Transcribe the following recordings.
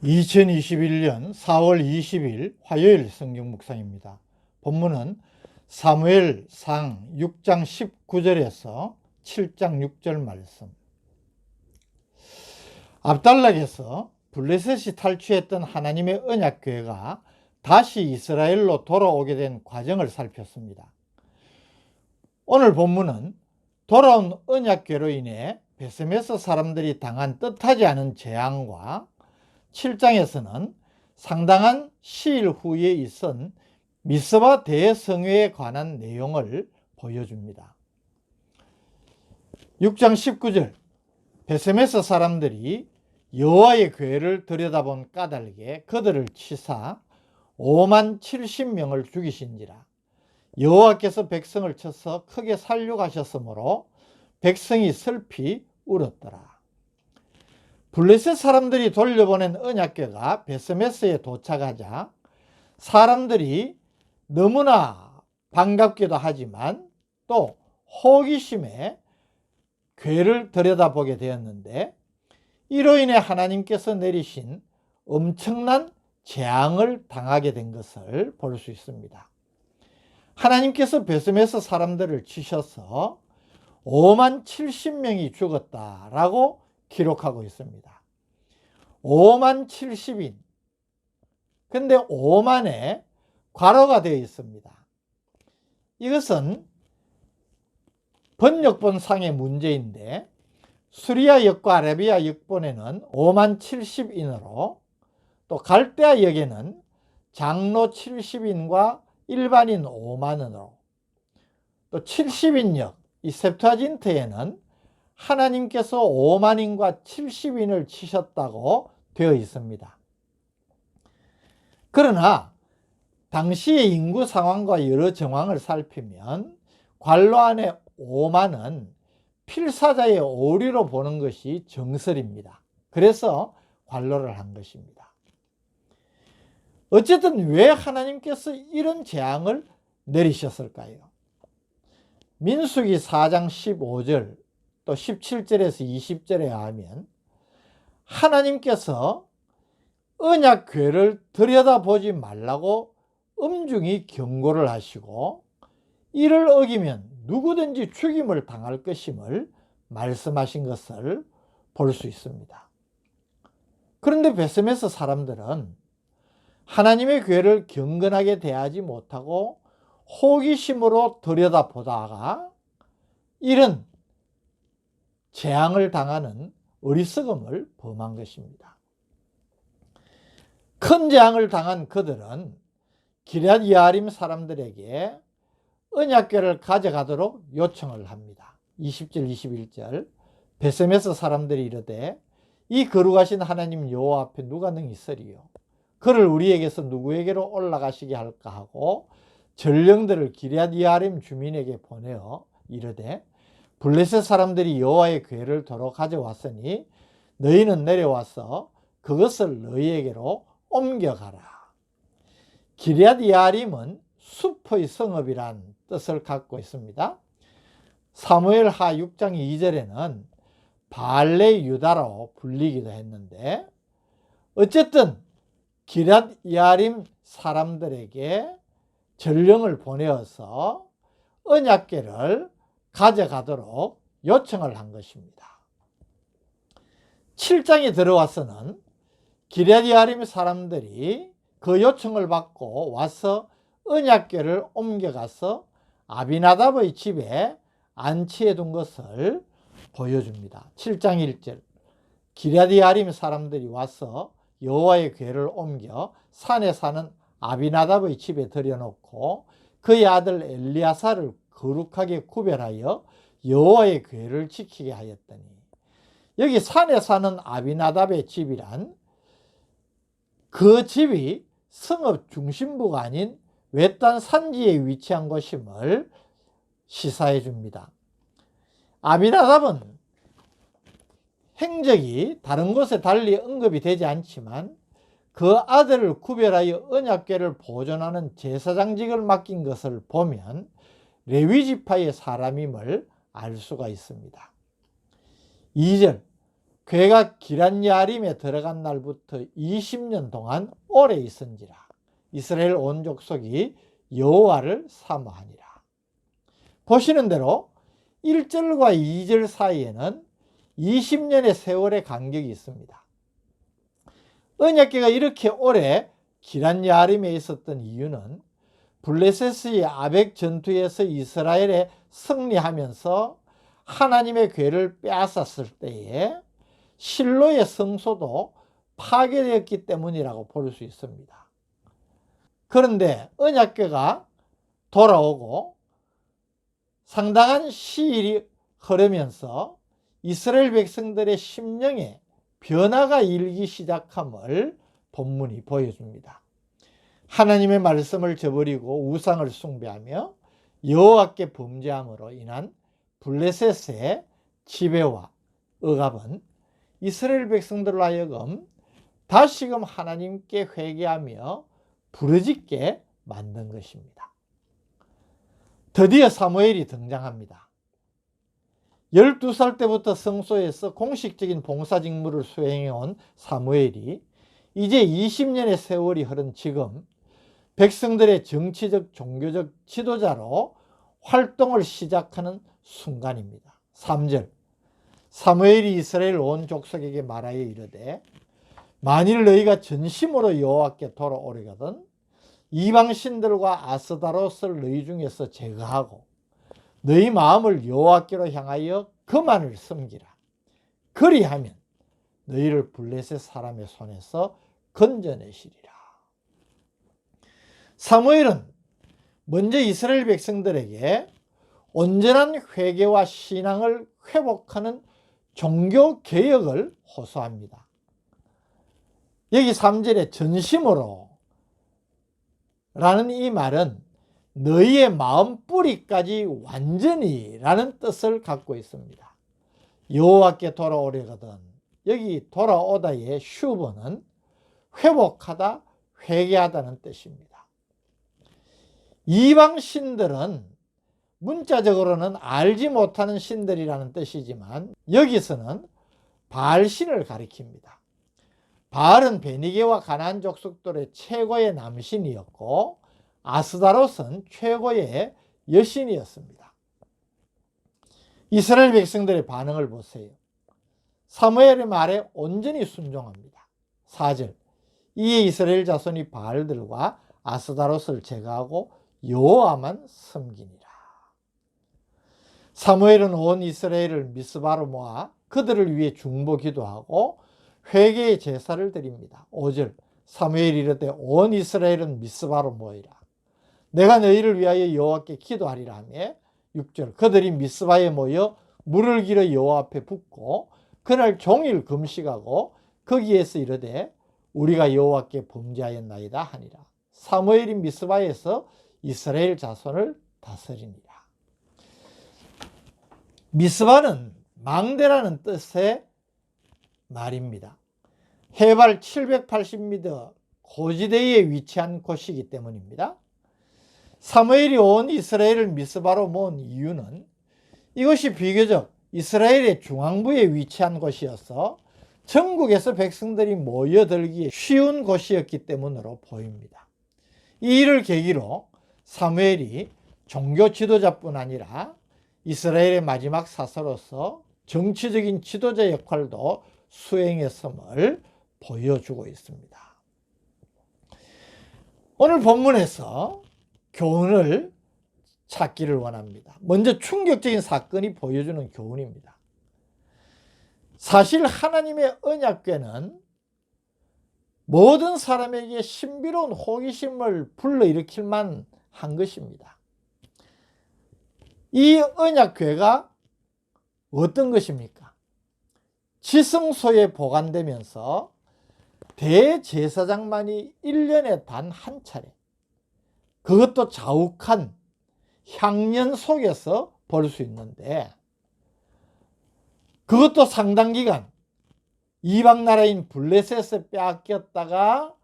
2021년 4월 20일 화요일 성경 묵상입니다. 본문은 사무엘상 6장 19절에서 7장 6절 말씀. 압달락에서 블레셋이 탈취했던 하나님의 언약궤가 다시 이스라엘로 돌아오게 된 과정을 살폈습니다. 오늘 본문은 돌아온 언약궤로 인해 베세메스 사람들이 당한 뜻하지 않은 재앙과 7장에서는 상당한 시일 후에 있은 미스바 대성회에 관한 내용을 보여줍니다. 6장 19절, 베세메스 사람들이 여호와의 궤를 들여다본 까닭에 그들을 치사 5만 70명을 죽이신지라. 여호와께서 백성을 쳐서 크게 살육하셨으므로 백성이 슬피 울었더라. 블레셋 사람들이 돌려보낸 언약궤가 베세메스에 도착하자 사람들이 너무나 반갑기도 하지만 또 호기심에 궤를 들여다보게 되었는데, 이로 인해 하나님께서 내리신 엄청난 재앙을 당하게 된 것을 볼 수 있습니다. 하나님께서 베세메스 사람들을 치셔서 5만 70명이 죽었다라고 기록하고 있습니다. 5만 70인. 근데 5만에 괄호가 되어 있습니다. 이것은 번역본상의 문제인데, 수리아 역과 아라비아 역본에는 5만 70인으로, 또 갈대아 역에는 장로 70인과 일반인 5만으로, 또 70인 역, 이 셉투아진트에는 하나님께서 5만인과 70인을 치셨다고 되어 있습니다. 그러나 당시의 인구 상황과 여러 정황을 살피면 괄호 안에 5만은 필사자의 오류로 보는 것이 정설입니다. 그래서 괄호를 한 것입니다. 어쨌든 왜 하나님께서 이런 재앙을 내리셨을까요? 민수기 4장 15절 또 17절에서 20절에 하면 하나님께서 언약궤를 들여다보지 말라고 엄중히 경고를 하시고, 이를 어기면 누구든지 죽임을 당할 것임을 말씀하신 것을 볼 수 있습니다. 그런데 베세메스 사람들은 하나님의 궤를 경건하게 대하지 못하고 호기심으로 들여다보다가 이런 재앙을 당하는 어리석음을 범한 것입니다. 큰 재앙을 당한 그들은 기럇 여아림 사람들에게 언약궤를 가져가도록 요청을 합니다. 20절 21절, 베세메스 사람들이 이르되 이 거룩하신 하나님 여호와 앞에 누가 능히 서리요? 그를 우리에게서 누구에게로 올라가시게 할까 하고 전령들을 기럇 여아림 주민에게 보내어 이르되 블레셋 사람들이 여호와의 궤를 도로 가져왔으니 너희는 내려와서 그것을 너희에게로 옮겨가라. 기럇 여아림은 숲의 성읍이란 뜻을 갖고 있습니다. 사무엘하 6장 2절에는 바알레 유다로 불리기도 했는데, 어쨌든 기럇 여아림 사람들에게 전령을 보내어서 언약궤를 가져가도록 요청을 한 것입니다. 7장에 들어와서는 기럇 여아림 사람들이 그 요청을 받고 와서 언약궤를 옮겨가서 아비나답의 집에 안치해 둔 것을 보여줍니다. 7장 1절, 기럇 여아림 사람들이 와서 여호와의 궤를 옮겨 산에 사는 아비나답의 집에 들여놓고 그의 아들 엘리야사를 거룩하게 구별하여 여호와의 궤를 지키게 하였더니, 여기 산에 사는 아비나답의 집이란 그 집이 성읍 중심부가 아닌 외딴 산지에 위치한 곳임을 시사해 줍니다. 아비나답은 행적이 다른 곳에 달리 언급이 되지 않지만 그 아들을 구별하여 언약궤를 보존하는 제사장직을 맡긴 것을 보면 레위 지파의 사람임을 알 수가 있습니다. 2절, 괴가 기럇야림에 들어간 날부터 20년 동안 오래 있은지라 이스라엘 온 족속이 여호와를 사모하니라. 보시는 대로 1절과 2절 사이에는 20년의 세월의 간격이 있습니다. 언약궤가 이렇게 오래 기럇야림에 있었던 이유는 블레셋의 아벡 전투에서 이스라엘에 승리하면서 하나님의 궤를 빼앗았을 때에 실로의 성소도 파괴되었기 때문이라고 볼 수 있습니다. 그런데 언약궤가 돌아오고 상당한 시일이 흐르면서 이스라엘 백성들의 심령에 변화가 일기 시작함을 본문이 보여줍니다. 하나님의 말씀을 저버리고 우상을 숭배하며 여호와께 범죄함으로 인한 블레셋의 지배와 억압은 이스라엘 백성들로 하여금 다시금 하나님께 회개하며 부르짖게 만든 것입니다. 드디어 사무엘이 등장합니다. 12살 때부터 성소에서 공식적인 봉사 직무를 수행해온 사무엘이 이제 20년의 세월이 흐른 지금 백성들의 정치적, 종교적 지도자로 활동을 시작하는 순간입니다. 3절 사무엘이 이스라엘 온 족속에게 말하여 이르되 만일 너희가 전심으로 여호와께 돌아오려거든 이방 신들과 아스다롯을 너희 중에서 제거하고 너희 마음을 여호와께로 향하여 그만을 섬기라. 그리하면 너희를 블레셋 사람의 손에서 건져내시리라. 사무엘은 먼저 이스라엘 백성들에게 온전한 회개와 신앙을 회복하는 종교 개혁을 호소합니다. 여기 3절에 전심으로 라는 이 말은 너희의 마음 뿌리까지 완전히 라는 뜻을 갖고 있습니다. 여호와께 돌아오려거든 여기 돌아오다의 슈버는 회복하다, 회개하다는 뜻입니다. 이방 신들은 문자적으로는 알지 못하는 신들이라는 뜻이지만 여기서는 바알신을 가리킵니다. 바알은 베니게와 가나안 족속들의 최고의 남신이었고 아스다롯은 최고의 여신이었습니다. 이스라엘 백성들의 반응을 보세요. 사무엘의 말에 온전히 순종합니다. 4절 이에 이스라엘 자손이 바알들과 아스다롯을 제거하고 여호와만 섬기니라. 사무엘은 온 이스라엘을 미스바로 모아 그들을 위해 중보 기도하고 회개의 제사를 드립니다. 5절 사무엘이 이르되 온 이스라엘은 미스바로 모이라. 내가 너희를 위하여 여호와께 기도하리라 하며 6절 그들이 미스바에 모여 물을 길어 여호와 앞에 붓고 그날 종일 금식하고 거기에서 이르되 우리가 여호와께 범죄하였나이다 하니라. 사무엘이 미스바에서 이스라엘 자손을 다스리니라. 미스바는 망대라는 뜻의 말입니다. 해발 780m 고지대에 위치한 곳이기 때문입니다. 사무엘이 온 이스라엘을 미스바로 모은 이유는 이것이 비교적 이스라엘의 중앙부에 위치한 곳이어서 전국에서 백성들이 모여들기에 쉬운 곳이었기 때문으로 보입니다. 이 일을 계기로 사무엘이 종교 지도자뿐 아니라 이스라엘의 마지막 사사로서 정치적인 지도자 역할도 수행했음을 보여주고 있습니다. 오늘 본문에서 교훈을 찾기를 원합니다. 먼저 충격적인 사건이 보여주는 교훈입니다. 사실 하나님의 언약궤는 모든 사람에게 신비로운 호기심을 불러일으킬 만한 것입니다. 이 언약궤가 어떤 것입니까? 지성소에 보관되면서 대제사장만이 1년에 단 한 차례, 그것도 자욱한 향년 속에서 볼 수 있는데, 그것도 상당 기간 이방 나라인 블레셋에 빼앗겼다가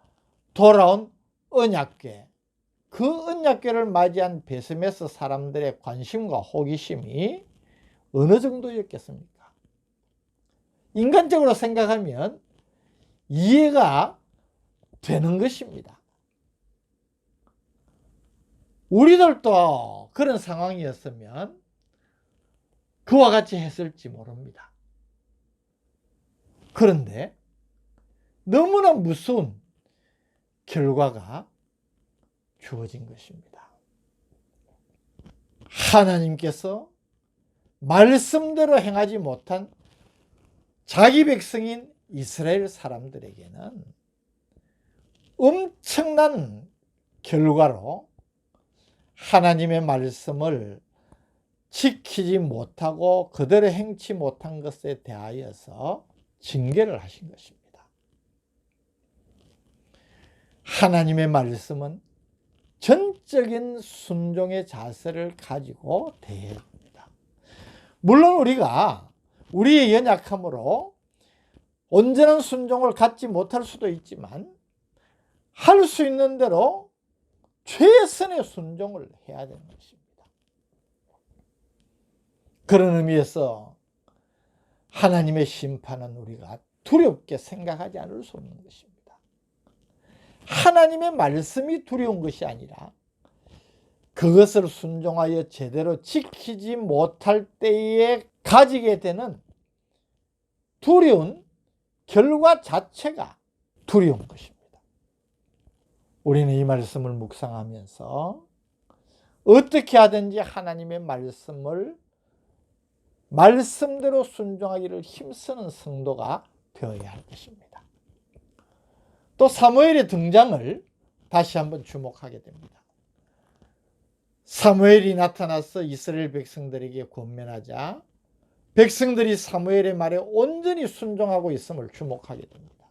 돌아온 언약궤, 그 언약궤를 맞이한 베스메스 사람들의 관심과 호기심이 어느 정도였겠습니까? 인간적으로 생각하면 이해가 되는 것입니다. 우리들도 그런 상황이었으면 그와 같이 했을지 모릅니다. 그런데 너무나 무서운 결과가 주어진 것입니다. 하나님께서 말씀대로 행하지 못한 자기 백성인 이스라엘 사람들에게는 엄청난 결과로 하나님의 말씀을 지키지 못하고 그대로 행치 못한 것에 대하여서 징계를 하신 것입니다. 하나님의 말씀은 전적인 순종의 자세를 가지고 대해야 합니다. 물론 우리가 우리의 연약함으로 온전한 순종을 갖지 못할 수도 있지만 할 수 있는 대로 최선의 순종을 해야 되는 것입니다. 그런 의미에서 하나님의 심판은 우리가 두렵게 생각하지 않을 수 없는 것입니다. 하나님의 말씀이 두려운 것이 아니라 그것을 순종하여 제대로 지키지 못할 때에 가지게 되는 두려운 결과 자체가 두려운 것입니다. 우리는 이 말씀을 묵상하면서 어떻게 하든지 하나님의 말씀을 말씀대로 순종하기를 힘쓰는 성도가 되어야 할 것입니다. 또 사무엘의 등장을 다시 한번 주목하게 됩니다. 사무엘이 나타나서 이스라엘 백성들에게 권면하자 백성들이 사무엘의 말에 온전히 순종하고 있음을 주목하게 됩니다.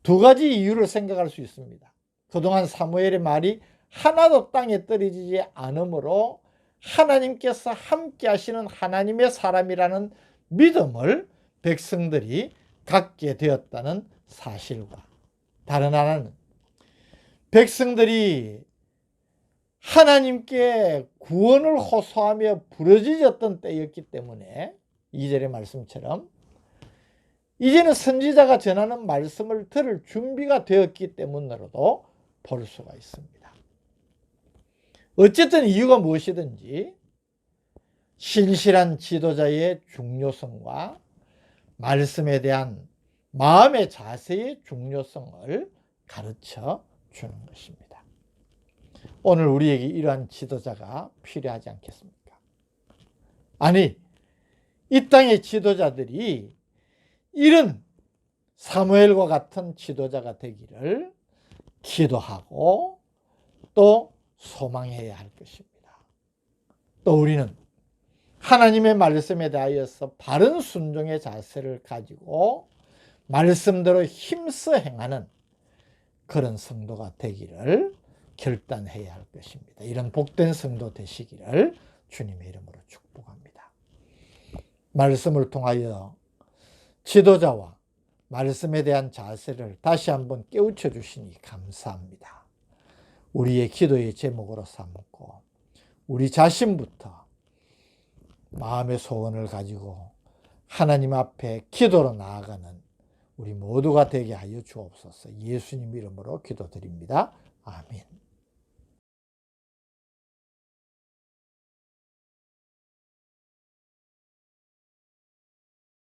두 가지 이유를 생각할 수 있습니다. 그동안 사무엘의 말이 하나도 땅에 떨어지지 않으므로 하나님께서 함께 하시는 하나님의 사람이라는 믿음을 백성들이 갖게 되었다는 사실과 다른 하나는 백성들이 하나님께 구원을 호소하며 부르짖었던 때였기 때문에 2절의 말씀처럼 이제는 선지자가 전하는 말씀을 들을 준비가 되었기 때문으로도 볼 수가 있습니다. 어쨌든 이유가 무엇이든지 신실한 지도자의 중요성과 말씀에 대한 마음의 자세의 중요성을 가르쳐 주는 것입니다. 오늘 우리에게 이러한 지도자가 필요하지 않겠습니까? 아니, 이 땅의 지도자들이 이런 사무엘과 같은 지도자가 되기를 기도하고 또 소망해야 할 것입니다. 또 우리는 하나님의 말씀에 대하여서 바른 순종의 자세를 가지고 말씀대로 힘써 행하는 그런 성도가 되기를 결단해야 할 것입니다. 이런 복된 성도 되시기를 주님의 이름으로 축복합니다. 말씀을 통하여 지도자와 말씀에 대한 자세를 다시 한번 깨우쳐 주시니 감사합니다. 우리의 기도의 제목으로 삼고 우리 자신부터 마음의 소원을 가지고 하나님 앞에 기도로 나아가는 우리 모두가 되게 하여 주옵소서. 예수님 이름으로 기도드립니다. 아멘.